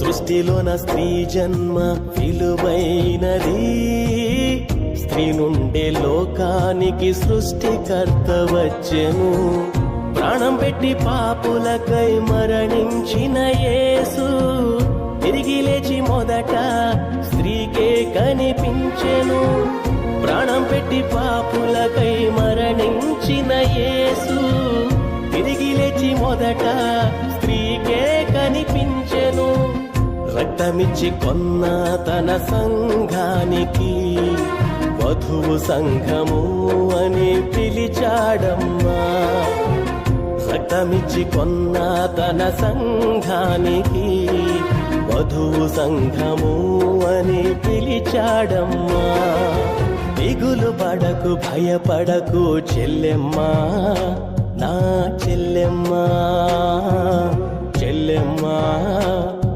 సృష్టిలోన స్త్రీ జన్మ విలువైనది. స్త్రీ నుండే లోకానికి సృష్టికర్త వచ్చెను. ప్రాణం పెట్టి పాపులకై మరణించిన యేసు తిరిగి లేచి మొదట స్త్రీకే కనిపించెను. ప్రాణం పెట్టి పాపులకై మరణించిన యేసు తిరిగి లేచి మొదట స్త్రీకే కనిపించెను. రక్తమిచ్చి కొన్న తన సంఘానికి వధువు సంఘము అని పిలిచాడమ్మా. రక్తమిచ్చి కొన్న తన సంఘానికి వధువు సంఘము అని పిలిచాడమ్మా. దిగులు పడకు, భయపడకు చెల్లెమ్మా, నా చెల్లెమ్మా, చెల్లెమ్మా.